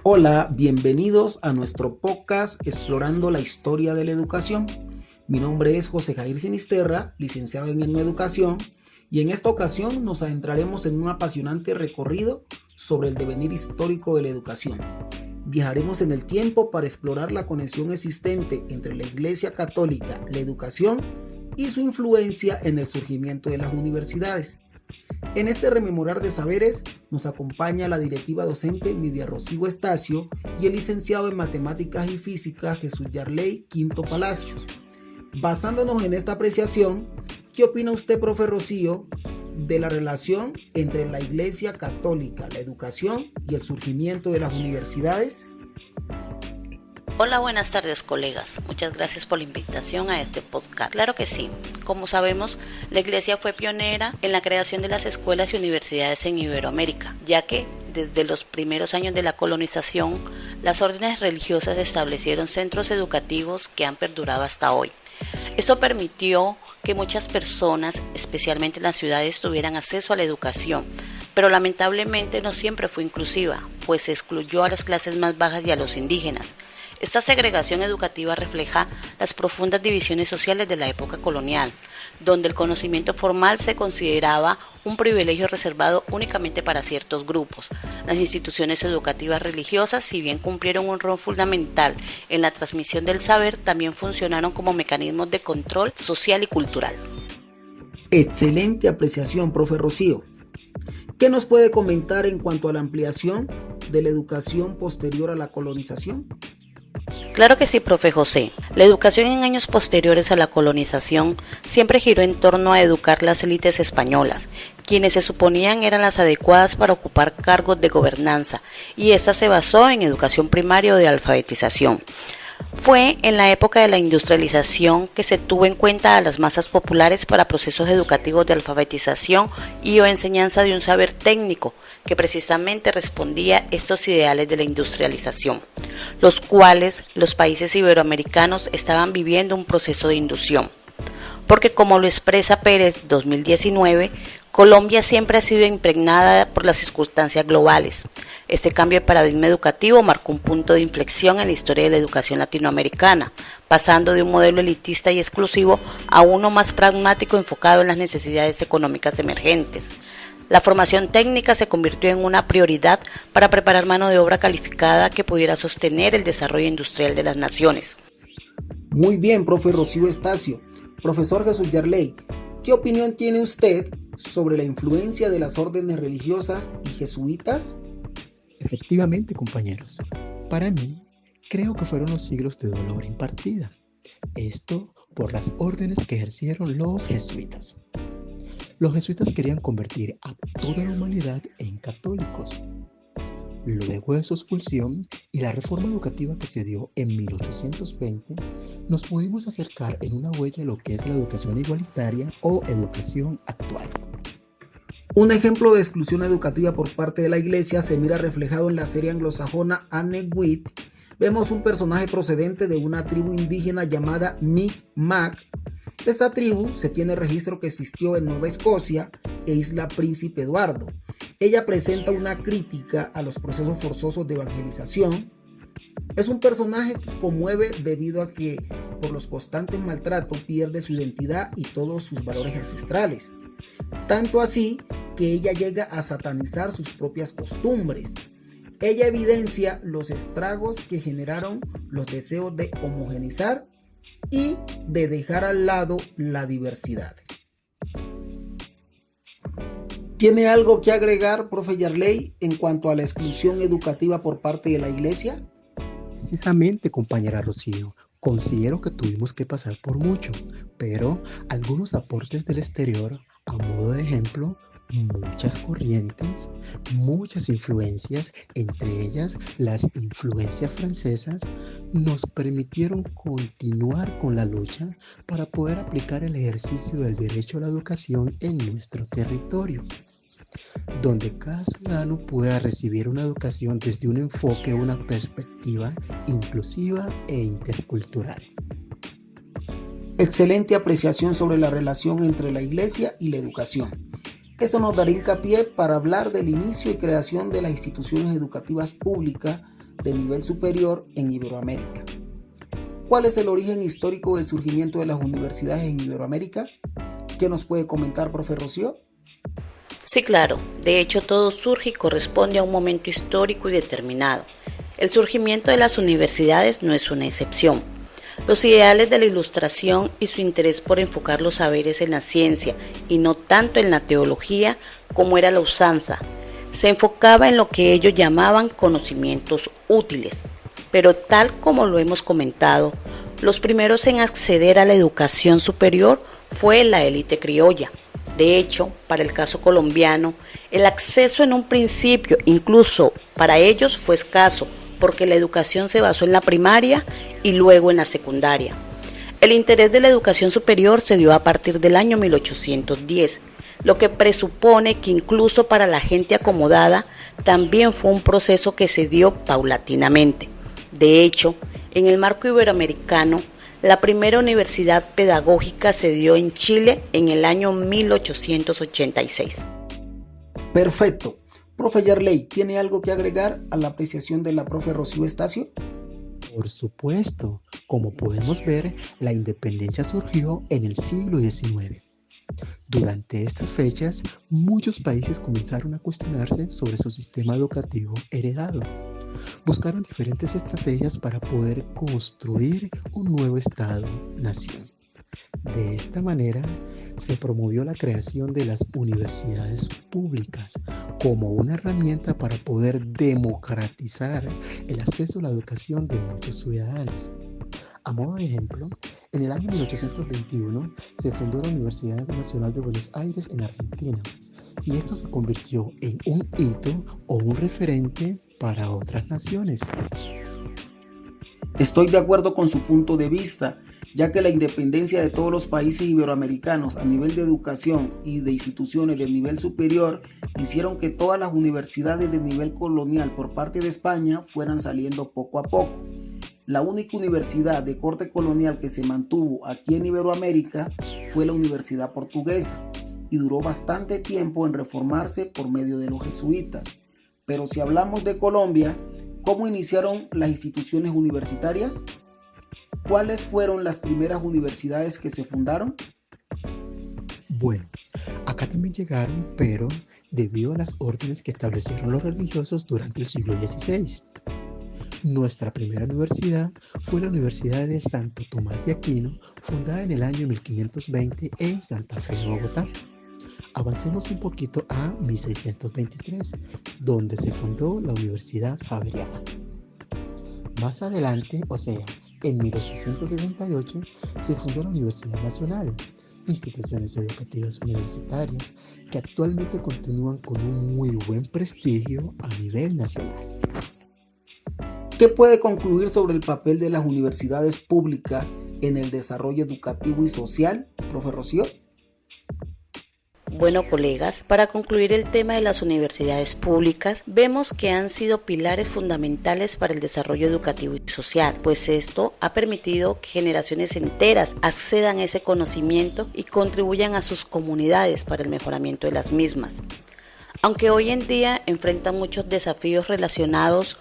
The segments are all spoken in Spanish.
Hola, bienvenidos a nuestro podcast Explorando la Historia de la Educación. Mi nombre es José Jair Sinisterra, licenciado en Educación, y en esta ocasión nos adentraremos en un apasionante recorrido sobre el devenir histórico de la educación. Viajaremos en el tiempo para explorar la conexión existente entre la Iglesia Católica, la educación y su influencia en el surgimiento de las universidades. En este rememorar de saberes nos acompaña la directiva docente Nidia Rocío Estacio y el licenciado en Matemáticas y Física Jesús Yarley Quinto Palacios. Basándonos en esta apreciación, ¿qué opina usted, profe Rocío, de la relación entre la Iglesia Católica, la educación y el surgimiento de las universidades? Hola, buenas tardes, colegas. Muchas gracias por la invitación a este podcast. Claro que sí. Como sabemos, la Iglesia fue pionera en la creación de las escuelas y universidades en Iberoamérica, ya que desde los primeros años de la colonización, las órdenes religiosas establecieron centros educativos que han perdurado hasta hoy. Esto permitió que muchas personas, especialmente en las ciudades, tuvieran acceso a la educación, pero lamentablemente no siempre fue inclusiva, pues se excluyó a las clases más bajas y a los indígenas. Esta segregación educativa refleja las profundas divisiones sociales de la época colonial, donde el conocimiento formal se consideraba un privilegio reservado únicamente para ciertos grupos. Las instituciones educativas religiosas, si bien cumplieron un rol fundamental en la transmisión del saber, también funcionaron como mecanismos de control social y cultural. Excelente apreciación, profe Rocío. ¿Qué nos puede comentar en cuanto a la ampliación de la educación posterior a la colonización? Claro que sí, profe José. La educación en años posteriores a la colonización siempre giró en torno a educar las élites españolas, quienes se suponían eran las adecuadas para ocupar cargos de gobernanza, y esta se basó en educación primaria o de alfabetización. Fue en la época de la industrialización que se tuvo en cuenta a las masas populares para procesos educativos de alfabetización y o enseñanza de un saber técnico que precisamente respondía a estos ideales de la industrialización, los cuales los países iberoamericanos estaban viviendo un proceso de inducción. Porque como lo expresa Pérez 2019, Colombia siempre ha sido impregnada por las circunstancias globales. Este cambio de paradigma educativo marcó un punto de inflexión en la historia de la educación latinoamericana, pasando de un modelo elitista y exclusivo a uno más pragmático enfocado en las necesidades económicas emergentes. La formación técnica se convirtió en una prioridad para preparar mano de obra calificada que pudiera sostener el desarrollo industrial de las naciones. Muy bien, profe Rocío Estacio. Profesor Jesús Yarley, ¿qué opinión tiene usted sobre la influencia de las órdenes religiosas y jesuitas? Efectivamente, compañeros. Para mí, creo que fueron los siglos de dolor impartida. Esto por las órdenes que ejercieron los jesuitas. Los jesuitas querían convertir a toda la humanidad en católicos. Luego de su expulsión y la reforma educativa que se dio en 1820, nos pudimos acercar en una huella a lo que es la educación igualitaria o educación actual. Un ejemplo de exclusión educativa por parte de la Iglesia se mira reflejado en la serie anglosajona Anne With. Vemos un personaje procedente de una tribu indígena llamada Mi'kmaq. Esta tribu se tiene registro que existió en Nueva Escocia e Isla Príncipe Eduardo. Ella presenta una crítica a los procesos forzosos de evangelización. Es un personaje que conmueve debido a que por los constantes maltratos pierde su identidad y todos sus valores ancestrales. Tanto así que ella llega a satanizar sus propias costumbres. Ella evidencia los estragos que generaron los deseos de homogeneizar y de dejar al lado la diversidad. ¿Tiene algo que agregar, profe Yarley, en cuanto a la exclusión educativa por parte de la Iglesia? Precisamente, compañera Rocío, considero que tuvimos que pasar por mucho, pero algunos aportes del exterior, a modo de ejemplo, muchas corrientes, muchas influencias, entre ellas las influencias francesas, nos permitieron continuar con la lucha para poder aplicar el ejercicio del derecho a la educación en nuestro territorio, donde cada ciudadano pueda recibir una educación desde un enfoque, una perspectiva inclusiva e intercultural. Excelente apreciación sobre la relación entre la Iglesia y la educación. Esto nos dará hincapié para hablar del inicio y creación de las instituciones educativas públicas de nivel superior en Iberoamérica. ¿Cuál es el origen histórico del surgimiento de las universidades en Iberoamérica? ¿Qué nos puede comentar, profe Rocío? Sí, claro. De hecho, todo surge y corresponde a un momento histórico y determinado. El surgimiento de las universidades no es una excepción. Los ideales de la Ilustración y su interés por enfocar los saberes en la ciencia y no tanto en la teología como era la usanza, se enfocaba en lo que ellos llamaban conocimientos útiles. Pero tal como lo hemos comentado, los primeros en acceder a la educación superior fue la élite criolla. De hecho, para el caso colombiano, el acceso en un principio, incluso para ellos, fue escaso, porque la educación se basó en la primaria y luego en la secundaria. El interés de la educación superior se dio a partir del año 1810, lo que presupone que incluso para la gente acomodada también fue un proceso que se dio paulatinamente. De hecho, en el marco iberoamericano, la primera universidad pedagógica se dio en Chile en el año 1886. Perfecto. Profe Yarley, ¿tiene algo que agregar a la apreciación de la profe Rocío Estacio? Por supuesto, como podemos ver, la independencia surgió en el siglo XIX. Durante estas fechas, muchos países comenzaron a cuestionarse sobre su sistema educativo heredado. Buscaron diferentes estrategias para poder construir un nuevo Estado-nación. De esta manera, se promovió la creación de las universidades públicas como una herramienta para poder democratizar el acceso a la educación de muchos ciudadanos. A modo de ejemplo, en el año 1821 se fundó la Universidad Nacional de Buenos Aires en Argentina, y esto se convirtió en un hito o un referente para otras naciones. Estoy de acuerdo con su punto de vista, ya que la independencia de todos los países iberoamericanos a nivel de educación y de instituciones de nivel superior hicieron que todas las universidades de nivel colonial por parte de España fueran saliendo poco a poco. La única universidad de corte colonial que se mantuvo aquí en Iberoamérica fue la Universidad Portuguesa y duró bastante tiempo en reformarse por medio de los jesuitas. Pero si hablamos de Colombia, ¿cómo iniciaron las instituciones universitarias? ¿Cuáles fueron las primeras universidades que se fundaron? Bueno, acá también llegaron, pero debido a las órdenes que establecieron los religiosos durante el siglo XVI. Nuestra primera universidad fue la Universidad de Santo Tomás de Aquino, fundada en el año 1520 en Santa Fe, Bogotá. Avancemos un poquito a 1623, donde se fundó la Universidad Javeriana. Más adelante, o sea, en 1868, se fundó la Universidad Nacional, instituciones educativas universitarias que actualmente continúan con un muy buen prestigio a nivel nacional. ¿Qué puede concluir sobre el papel de las universidades públicas en el desarrollo educativo y social, profe Rocío? Bueno, colegas, para concluir el tema de las universidades públicas, vemos que han sido pilares fundamentales para el desarrollo educativo y social, pues esto ha permitido que generaciones enteras accedan a ese conocimiento y contribuyan a sus comunidades para el mejoramiento de las mismas. Aunque hoy en día enfrentan muchos desafíos relacionados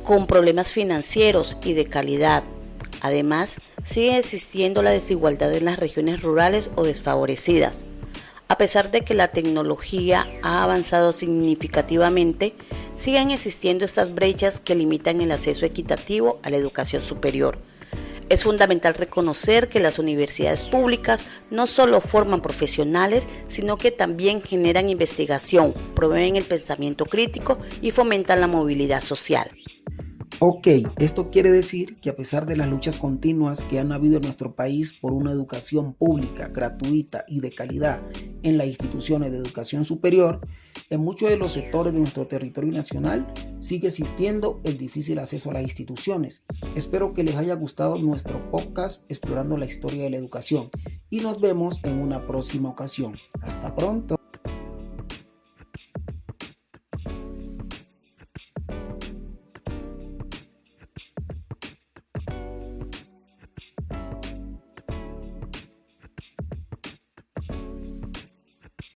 con problemas financieros y de calidad, además sigue existiendo la desigualdad en las regiones rurales o desfavorecidas. A pesar de que la tecnología ha avanzado significativamente, siguen existiendo estas brechas que limitan el acceso equitativo a la educación superior. Es fundamental reconocer que las universidades públicas no solo forman profesionales, sino que también generan investigación, promueven el pensamiento crítico y fomentan la movilidad social. Ok, esto quiere decir que a pesar de las luchas continuas que han habido en nuestro país por una educación pública, gratuita y de calidad en las instituciones de educación superior, en muchos de los sectores de nuestro territorio nacional sigue existiendo el difícil acceso a las instituciones. Espero que les haya gustado nuestro podcast explorando la historia de la educación y nos vemos en una próxima ocasión. Hasta pronto.